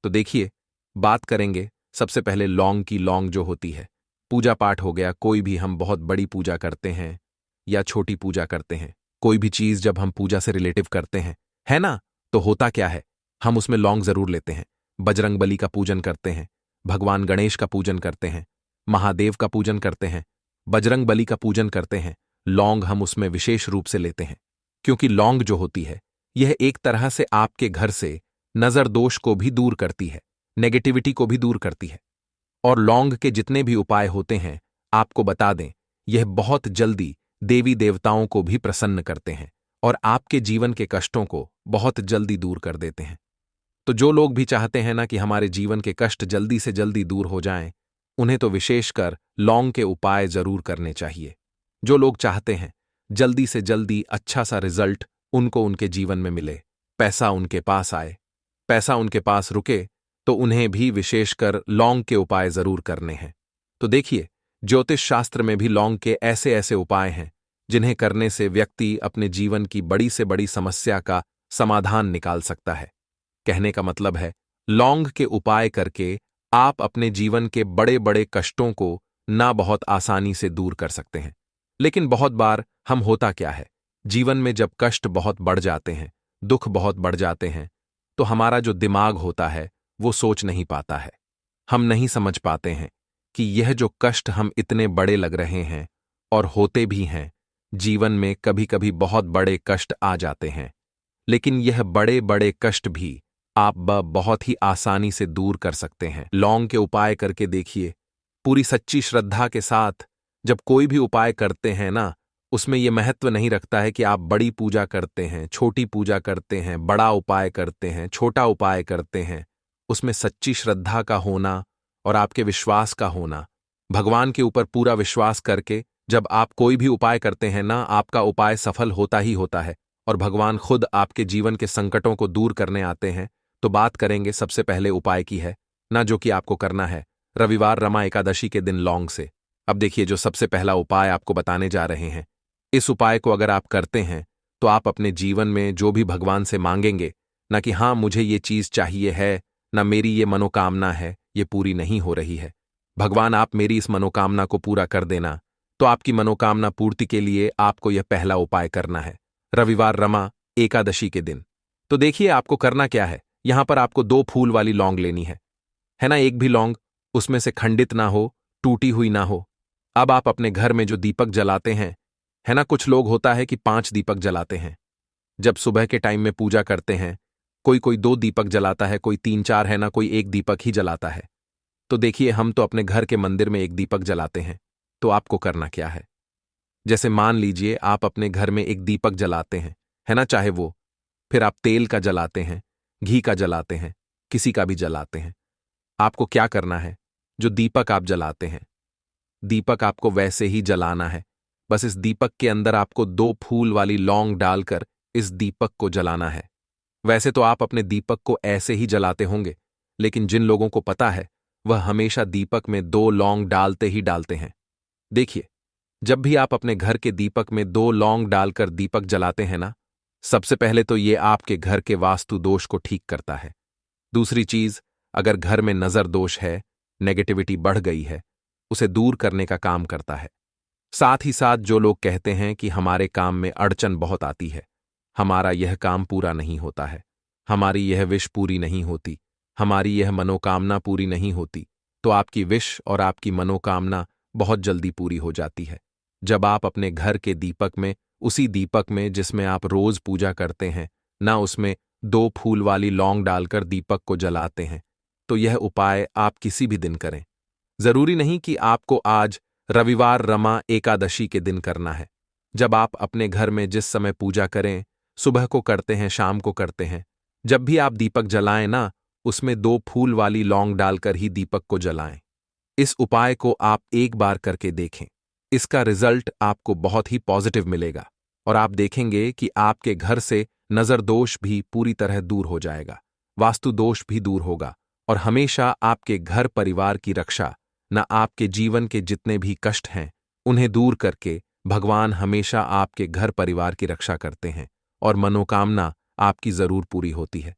तो देखिए, बात करेंगे सबसे पहले लौंग की। लौंग जो होती है, पूजा पाठ हो गया, कोई भी हम बहुत बड़ी पूजा करते हैं या छोटी पूजा करते हैं, कोई भी चीज जब हम पूजा से रिलेटिव करते हैं, है ना, तो होता क्या है, हम उसमें लौंग जरूर लेते हैं। बजरंग बली का पूजन करते हैं, भगवान गणेश का पूजन करते हैं, महादेव का पूजन करते हैं, बजरंग बली का पूजन करते हैं, लौंग हम उसमें विशेष रूप से लेते हैं क्योंकि लौंग जो होती है यह एक तरह से आपके घर से नजर दोष को भी दूर करती है, नेगेटिविटी को भी दूर करती है। और लौंग के जितने भी उपाय होते हैं आपको बता दें, यह बहुत जल्दी देवी देवताओं को भी प्रसन्न करते हैं और आपके जीवन के कष्टों को बहुत जल्दी दूर कर देते हैं। तो जो लोग भी चाहते हैं ना कि हमारे जीवन के कष्ट जल्दी से जल्दी दूर हो जाएं, उन्हें तो विशेषकर लौंग के उपाय जरूर करने चाहिए। जो लोग चाहते हैं जल्दी से जल्दी अच्छा सा रिजल्ट उनको उनके जीवन में मिले, पैसा उनके पास आए, पैसा उनके पास रुके, तो उन्हें भी विशेषकर लौंग के उपाय जरूर करने हैं। तो देखिए, ज्योतिष शास्त्र में भी लौंग के ऐसे ऐसे उपाय हैं जिन्हें करने से व्यक्ति अपने जीवन की बड़ी से बड़ी समस्या का समाधान निकाल सकता है। कहने का मतलब है, लौंग के उपाय करके आप अपने जीवन के बड़े बड़े कष्टों को ना बहुत आसानी से दूर कर सकते हैं। लेकिन बहुत बार हम होता क्या है, जीवन में जब कष्ट बहुत बढ़ जाते हैं, दुख बहुत बढ़ जाते हैं, तो हमारा जो दिमाग होता है वो सोच नहीं पाता है। हम नहीं समझ पाते हैं कि यह जो कष्ट हम इतने बड़े लग रहे हैं और होते भी हैं, जीवन में कभी कभी बहुत बड़े कष्ट आ जाते हैं, लेकिन यह बड़े बड़े कष्ट भी आप बहुत ही आसानी से दूर कर सकते हैं। लौंग के उपाय करके देखिए, पूरी सच्ची श्रद्धा के साथ जब कोई भी उपाय करते हैं ना, उसमें यह महत्व नहीं रखता है कि आप बड़ी पूजा करते हैं, छोटी पूजा करते हैं, बड़ा उपाय करते हैं, छोटा उपाय करते हैं, उसमें सच्ची श्रद्धा का होना और आपके विश्वास का होना, भगवान के ऊपर पूरा विश्वास करके जब आप कोई भी उपाय करते हैं ना, आपका उपाय सफल होता ही होता है और भगवान खुद आपके जीवन के संकटों को दूर करने आते हैं। तो बात करेंगे सबसे पहले उपाय की है ना, जो कि आपको करना है रविवार रमा एकादशी के दिन लौंग से। अब देखिए, जो सबसे पहला उपाय आपको बताने जा रहे हैं, इस उपाय को अगर आप करते हैं तो आप अपने जीवन में जो भी भगवान से मांगेंगे ना कि हाँ मुझे ये चीज चाहिए है, ना मेरी ये मनोकामना है, ये पूरी नहीं हो रही है, भगवान आप मेरी इस मनोकामना को पूरा कर देना, तो आपकी मनोकामना पूर्ति के लिए आपको यह पहला उपाय करना है रविवार रमा एकादशी के दिन। तो देखिए आपको करना क्या है, यहां पर आपको 2 फूल वाली लौंग लेनी है ना, एक भी लौंग उसमें से खंडित ना हो, टूटी हुई ना हो। अब आप अपने घर में जो दीपक जलाते हैं, है ना, कुछ लोग होता है कि 5 दीपक जलाते हैं जब सुबह के टाइम में पूजा करते हैं, कोई कोई 2 दीपक जलाता है, कोई 3-4, है ना, कोई 1 दीपक ही जलाता है। तो देखिए, हम तो अपने घर के मंदिर में 1 दीपक जलाते हैं। तो आपको करना क्या है, जैसे मान लीजिए आप अपने घर में 1 दीपक जलाते हैं, है ना, चाहे वो फिर आप तेल का जलाते हैं, घी का जलाते हैं, किसी का भी जलाते हैं, आपको क्या करना है, जो दीपक आप जलाते हैं, दीपक आपको वैसे ही जलाना है। बस इस दीपक के अंदर आपको 2 फूल वाली लौंग डालकर इस दीपक को जलाना है। वैसे तो आप अपने दीपक को ऐसे ही जलाते होंगे, लेकिन जिन लोगों को पता है वह हमेशा दीपक में 2 लौंग डालते ही डालते हैं। देखिए, जब भी आप अपने घर के दीपक में 2 लौंग डालकर दीपक जलाते हैं ना, सबसे पहले तो ये आपके घर के वास्तु दोष को ठीक करता है। दूसरी चीज, अगर घर में नजर दोष है, नेगेटिविटी बढ़ गई है, उसे दूर करने का काम करता है। साथ ही साथ जो लोग कहते हैं कि हमारे काम में अड़चन बहुत आती है, हमारा यह काम पूरा नहीं होता है, हमारी यह विश पूरी नहीं होती, हमारी यह मनोकामना पूरी नहीं होती, तो आपकी विश और आपकी मनोकामना बहुत जल्दी पूरी हो जाती है। जब आप अपने घर के दीपक में, उसी दीपक में जिसमें आप रोज पूजा करते हैं, ना उसमें 2 फूल वाली लौंग डालकर दीपक को जलाते हैं, तो यह उपाय आप किसी भी दिन करें। जरूरी नहीं कि आपको आज रविवार रमा एकादशी के दिन करना है। जब आप अपने घर में जिस समय पूजा करें, सुबह को करते हैं, शाम को करते हैं, जब भी आप दीपक जलाएं ना, उसमें 2 फूल वाली लौंग डालकर ही दीपक को जलाएं। इस उपाय को आप एक बार करके देखें। इसका रिजल्ट आपको बहुत ही पॉजिटिव मिलेगा और आप देखेंगे कि आपके घर से नजर दोष भी पूरी तरह दूर हो जाएगा, वास्तु दोष भी दूर होगा और हमेशा आपके घर परिवार की रक्षा, न आपके जीवन के जितने भी कष्ट हैं उन्हें दूर करके भगवान हमेशा आपके घर परिवार की रक्षा करते हैं और मनोकामना आपकी जरूर पूरी होती है।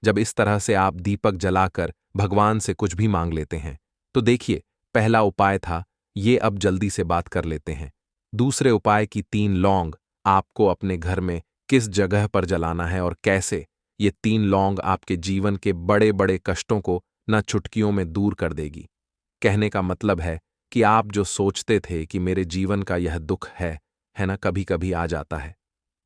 जब इस तरह से आप दीपक जलाकर भगवान से कुछ भी मांग लेते हैं, तो देखिए, पहला उपाय था ये, अब जल्दी से बात कर लेते हैं। दूसरे उपाय की 3 लौंग आपको अपने घर में किस जगह पर जलाना है और कैसे। ये 3 लौंग आपके जीवन के बड़े बड़े कष्टों को न चुटकियों में दूर कर देगी। कहने का मतलब है कि आप जो सोचते थे कि मेरे जीवन का यह दुख है ना, कभी कभी आ जाता है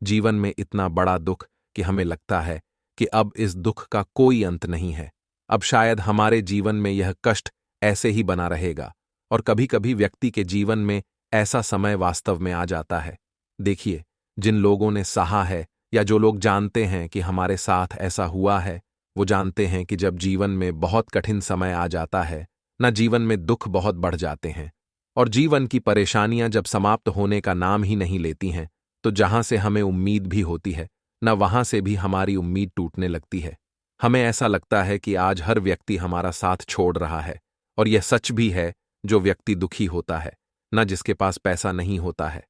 जीवन में इतना बड़ा दुख कि हमें लगता है कि अब इस दुख का कोई अंत नहीं है, अब शायद हमारे जीवन में यह कष्ट ऐसे ही बना रहेगा। और कभी कभी व्यक्ति के जीवन में ऐसा समय वास्तव में आ जाता है। देखिए, जिन लोगों ने सहा है या जो लोग जानते हैं कि हमारे साथ ऐसा हुआ है, वो जानते हैं कि जब जीवन में बहुत कठिन समय आ जाता है ना, जीवन में दुख बहुत बढ़ जाते हैं और जीवन की परेशानियां जब समाप्त होने का नाम ही नहीं लेती हैं, तो जहां से हमें उम्मीद भी होती है न, वहां से भी हमारी उम्मीद टूटने लगती है। हमें ऐसा लगता है कि आज हर व्यक्ति हमारा साथ छोड़ रहा है और यह सच भी है। जो व्यक्ति दुखी होता है न, जिसके पास पैसा नहीं होता है,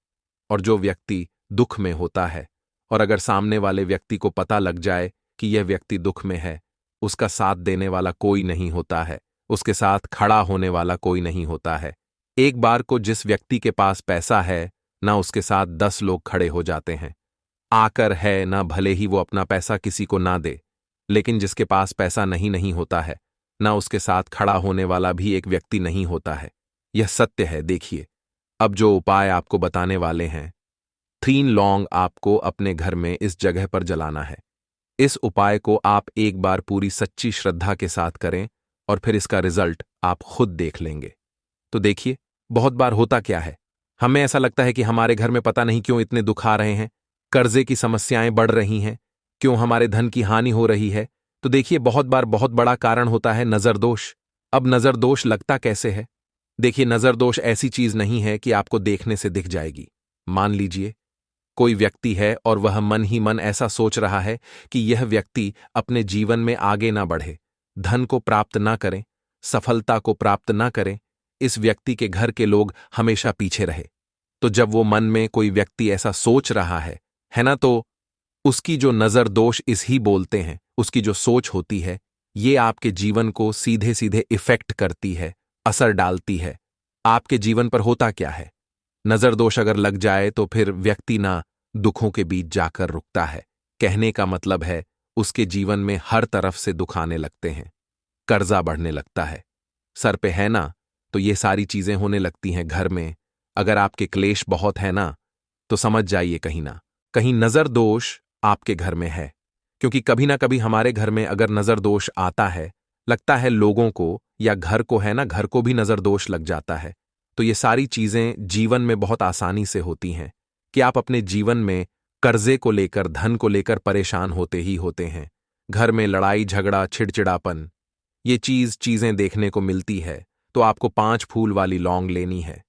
और जो व्यक्ति दुख में होता है, और अगर सामने वाले व्यक्ति को पता लग जाए कि यह व्यक्ति दुख में है, उसका साथ देने वाला कोई नहीं होता है, उसके साथ खड़ा होने वाला कोई नहीं होता है। एक बार को जिस व्यक्ति के पास पैसा है ना, उसके साथ 10 लोग खड़े हो जाते हैं। आकर है ना, भले ही वो अपना पैसा किसी को ना दे, लेकिन जिसके पास पैसा नहीं होता है ना, उसके साथ खड़ा होने वाला भी एक व्यक्ति नहीं होता है। यह सत्य है। देखिए, अब जो उपाय आपको बताने वाले हैं, 3 लौंग आपको अपने घर में इस जगह पर जलाना है। इस उपाय को आप एक बार पूरी सच्ची श्रद्धा के साथ करें और फिर इसका रिजल्ट आप खुद देख लेंगे। तो देखिए, बहुत बार होता क्या है, हमें ऐसा लगता है कि हमारे घर में पता नहीं क्यों इतने दुख आ रहे हैं, कर्जे की समस्याएं बढ़ रही हैं, क्यों हमारे धन की हानि हो रही है। तो देखिए, बहुत बार बहुत बड़ा कारण होता है नजर दोष। अब नजर दोष लगता कैसे है? देखिए, नजर दोष ऐसी चीज नहीं है कि आपको देखने से दिख जाएगी। मान लीजिए कोई व्यक्ति है और वह मन ही मन ऐसा सोच रहा है कि यह व्यक्ति अपने जीवन में आगे ना बढ़े, धन को प्राप्त ना करें, सफलता को प्राप्त ना करें, इस व्यक्ति के घर के लोग हमेशा पीछे रहे। तो जब वो मन में कोई व्यक्ति ऐसा सोच रहा है ना, तो उसकी जो नजर दोष इस ही बोलते हैं, उसकी जो सोच होती है, ये आपके जीवन को सीधे सीधे इफेक्ट करती है, असर डालती है। आपके जीवन पर होता क्या है, नजर दोष अगर लग जाए तो फिर व्यक्ति ना दुखों के बीच जाकर रुकता है। कहने का मतलब है उसके जीवन में हर तरफ से दुख आने लगते हैं, कर्जा बढ़ने लगता है, सर पे है ना, तो ये सारी चीजें होने लगती हैं घर में। अगर आपके क्लेश बहुत है ना, तो समझ जाइए कहीं ना कहीं नजर दोष आपके घर में है। क्योंकि कभी ना कभी हमारे घर में अगर नजर दोष आता है, लगता है लोगों को या घर को है ना, घर को भी नजर दोष लग जाता है। तो ये सारी चीजें जीवन में बहुत आसानी से होती हैं कि आप अपने जीवन में कर्जे को लेकर, धन को लेकर परेशान होते ही होते हैं। घर में लड़ाई झगड़ा, चिड़चिड़ापन, ये चीजें देखने को मिलती है। तो आपको 5 फूल वाली लौंग लेनी है।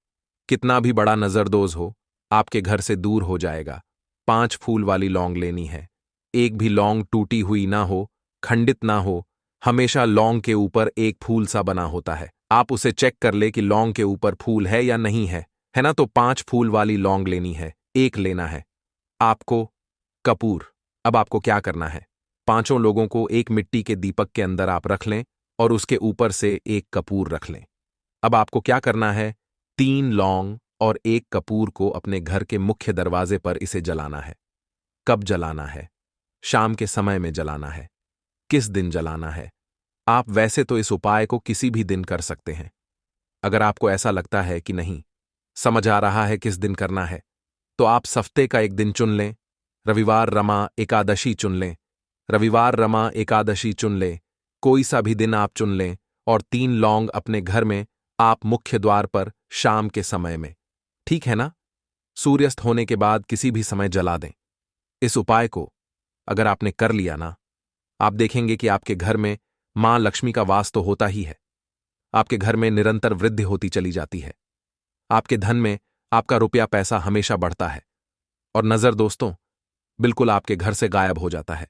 कितना भी बड़ा नजरदोज हो, आपके घर से दूर हो जाएगा। 5 फूल वाली लौंग लेनी है। एक भी लौंग टूटी हुई ना हो, खंडित ना हो, हमेशा लौंग के ऊपर एक फूल सा बना होता है। आप उसे चेक कर ले कि लौंग के ऊपर फूल है या नहीं है ना। तो 5 फूल वाली लौंग लेनी है, एक लेना है आपको। कपूर, अब आपको क्या करना है, 5 लोगों को एक मिट्टी के दीपक के अंदर आप रख लें और उसके ऊपर से एक कपूर रख लें। अब आपको क्या करना है, 3 लौंग और एक कपूर को अपने घर के मुख्य दरवाजे पर इसे जलाना है। कब जलाना है? शाम के समय में जलाना है। किस दिन जलाना है? आप वैसे तो इस उपाय को किसी भी दिन कर सकते हैं। अगर आपको ऐसा लगता है कि नहीं समझ आ रहा है किस दिन करना है, तो आप हफ्ते का एक दिन चुन लें। रविवार रमा एकादशी चुन लें। रविवार रमा एकादशी चुन लें। कोई सा भी दिन आप चुन लें और 3 लौंग अपने घर में आप मुख्य द्वार पर शाम के समय में, ठीक है ना, सूर्यास्त होने के बाद किसी भी समय जला दें। इस उपाय को अगर आपने कर लिया ना, आप देखेंगे कि आपके घर में मां लक्ष्मी का वास तो होता ही है। आपके घर में निरंतर वृद्धि होती चली जाती है। आपके धन में आपका रुपया पैसा हमेशा बढ़ता है। और नजर दोस्तों बिल्कुल आपके घर से गायब हो जाता है।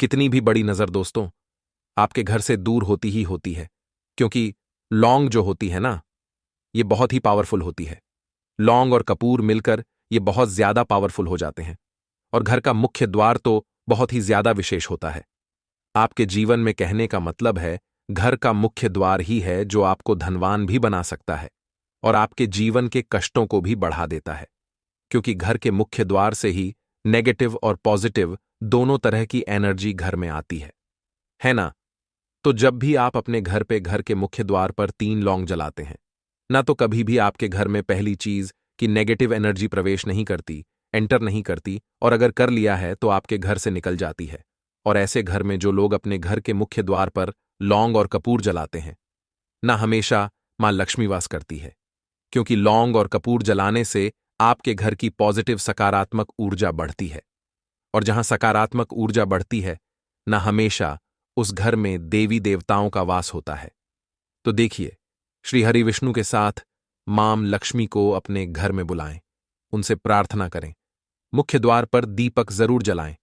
कितनी भी बड़ी नजर दोस्तों आपके घर से दूर होती ही होती है, क्योंकि लौंग जो होती है ना, ये बहुत ही पावरफुल होती है। लौंग और कपूर मिलकर ये बहुत ज्यादा पावरफुल हो जाते हैं। और घर का मुख्य द्वार तो बहुत ही ज्यादा विशेष होता है। आपके जीवन में कहने का मतलब है घर का मुख्य द्वार ही है जो आपको धनवान भी बना सकता है और आपके जीवन के कष्टों को भी बढ़ा देता है, क्योंकि घर के मुख्य द्वार से ही नेगेटिव और पॉजिटिव दोनों तरह की एनर्जी घर में आती है ना। तो जब भी आप अपने घर पे घर के मुख्य द्वार पर 3 लौंग जलाते हैं ना, तो कभी भी आपके घर में पहली चीज कि नेगेटिव एनर्जी प्रवेश नहीं करती, एंटर नहीं करती, और अगर कर लिया है तो आपके घर से निकल जाती है। और ऐसे घर में जो लोग अपने घर के मुख्य द्वार पर लौंग और कपूर जलाते हैं ना, हमेशा मां लक्ष्मी वास करती है, क्योंकि लौंग और कपूर जलाने से आपके घर की पॉजिटिव सकारात्मक ऊर्जा बढ़ती है। और जहां सकारात्मक ऊर्जा बढ़ती है ना, हमेशा उस घर में देवी देवताओं का वास होता है। तो देखिए, श्री हरि विष्णु के साथ मां लक्ष्मी को अपने घर में बुलाएं, उनसे प्रार्थना करें, मुख्य द्वार पर दीपक जरूर जलाएं।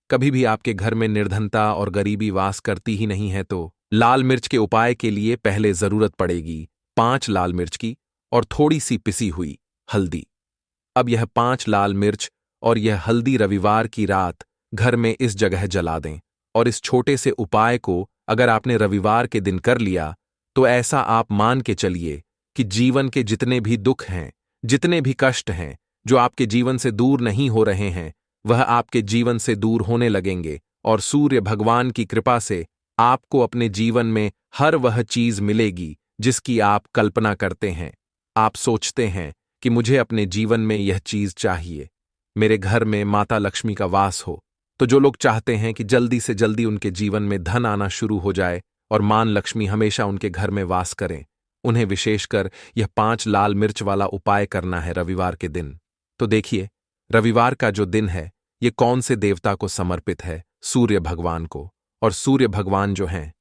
कभी भी आपके घर में निर्धनता और गरीबी वास करती ही नहीं है तो लाल मिर्च के उपाय के लिए पहले जरूरत पड़ेगी 5 लाल मिर्च की और थोड़ी सी पिसी हुई हल्दी। अब यह 5 लाल मिर्च और यह हल्दी रविवार की रात घर में इस जगह जला दें। और इस छोटे से उपाय को अगर आपने रविवार के दिन कर लिया तो ऐसा आप मान के चलिए कि जीवन के जितने भी दुख हैं, जितने भी कष्ट हैं जो आपके जीवन से दूर नहीं हो रहे हैं, वह आपके जीवन से दूर होने लगेंगे। और सूर्य भगवान की कृपा से आपको अपने जीवन में हर वह चीज मिलेगी जिसकी आप कल्पना करते हैं। आप सोचते हैं कि मुझे अपने जीवन में यह चीज चाहिए, मेरे घर में माता लक्ष्मी का वास हो। तो जो लोग चाहते हैं कि जल्दी से जल्दी उनके जीवन में धन आना शुरू हो जाए और मां लक्ष्मी हमेशा उनके घर में वास करें, उन्हें विशेषकर यह 5 लाल मिर्च वाला उपाय करना है रविवार के दिन। तो देखिए, रविवार का जो दिन है ये कौन से देवता को समर्पित है? सूर्य भगवान को। और सूर्य भगवान जो हैं,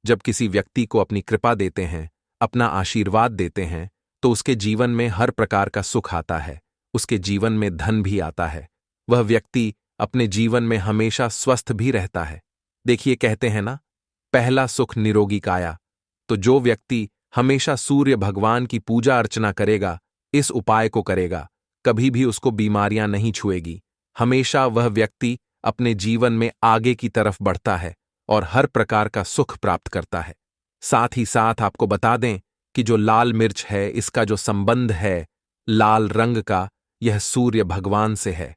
जब किसी व्यक्ति को अपनी कृपा देते हैं, अपना आशीर्वाद देते हैं, तो उसके जीवन में हर प्रकार का सुख आता है, उसके जीवन में धन भी आता है, वह व्यक्ति अपने जीवन में हमेशा स्वस्थ भी रहता है। देखिए, कहते हैं ना, पहला सुख निरोगी काया। तो जो व्यक्ति हमेशा सूर्य भगवान की पूजा अर्चना करेगा, इस उपाय को करेगा, कभी भी उसको बीमारियां नहीं छुएगी। हमेशा वह व्यक्ति अपने जीवन में आगे की तरफ बढ़ता है और हर प्रकार का सुख प्राप्त करता है। साथ ही साथ आपको बता दें कि जो लाल मिर्च है, इसका जो संबंध है लाल रंग का, यह सूर्य भगवान से है।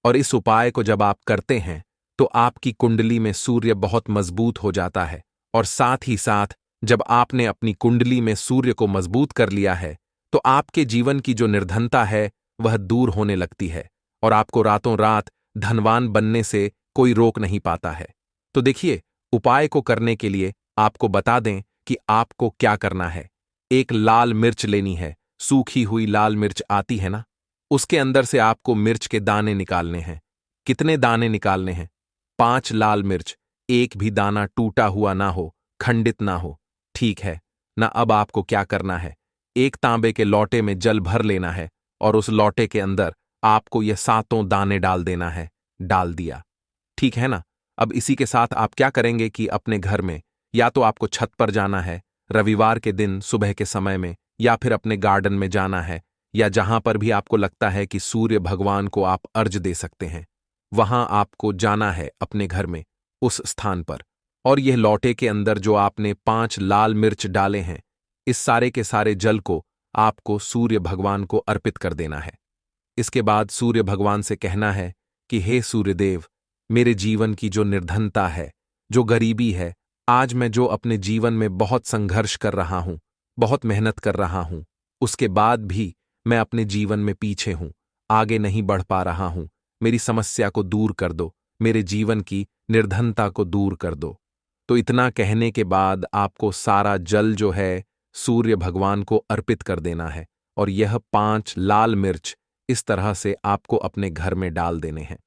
और इस उपाय को जब आप करते हैं तो आपकी कुंडली में सूर्य बहुत मजबूत हो जाता है। और साथ ही साथ जब आपने अपनी कुंडली में सूर्य को मजबूत कर लिया है तो आपके जीवन की जो निर्धनता है वह दूर होने लगती है और आपको रातों रात धनवान बनने से कोई रोक नहीं पाता है। तो देखिए, उपाय को करने के लिए आपको बता दें कि आपको क्या करना है। एक लाल मिर्च लेनी है, सूखी हुई लाल मिर्च आती है ना, उसके अंदर से आपको मिर्च के दाने निकालने हैं। कितने दाने निकालने हैं? 5 लाल मिर्च, एक भी दाना टूटा हुआ ना हो, खंडित ना हो, ठीक है ना। अब आपको क्या करना है, एक तांबे के लोटे में जल भर लेना है और उस लोटे के अंदर आपको ये 7 दाने डाल देना है। डाल दिया, ठीक है ना। अब इसी के साथ आप क्या करेंगे कि अपने घर में या तो आपको छत पर जाना है रविवार के दिन सुबह के समय में, या फिर अपने गार्डन में जाना है, या जहां पर भी आपको लगता है कि सूर्य भगवान को आप अर्घ दे सकते हैं, वहां आपको जाना है अपने घर में उस स्थान पर। और यह लोटे के अंदर जो आपने 5 लाल मिर्च डाले हैं, इस सारे के सारे जल को आपको सूर्य भगवान को अर्पित कर देना है। इसके बाद सूर्य भगवान से कहना है कि हे सूर्यदेव, मेरे जीवन की जो निर्धनता है, जो गरीबी है, आज मैं जो अपने जीवन में बहुत संघर्ष कर रहा हूं, बहुत मेहनत कर रहा हूं, उसके बाद भी मैं अपने जीवन में पीछे हूं, आगे नहीं बढ़ पा रहा हूं। मेरी समस्या को दूर कर दो, मेरे जीवन की निर्धनता को दूर कर दो। तो इतना कहने के बाद आपको सारा जल जो है सूर्य भगवान को अर्पित कर देना है और यह 5 लाल मिर्च इस तरह से आपको अपने घर में डाल देने हैं।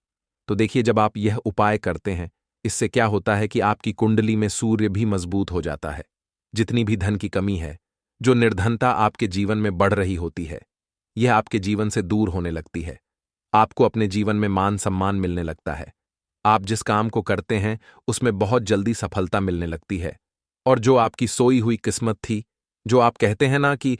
तो देखिए, जब आप यह उपाय करते हैं, इससे क्या होता है कि आपकी कुंडली में सूर्य भी मजबूत हो जाता है। जितनी भी धन की कमी है, जो निर्धनता आपके जीवन में बढ़ रही होती है, यह आपके जीवन से दूर होने लगती है। आपको अपने जीवन में मान सम्मान मिलने लगता है। आप जिस काम को करते हैं उसमें बहुत जल्दी सफलता मिलने लगती है। और जो आपकी सोई हुई किस्मत थी, जो आप कहते हैं ना कि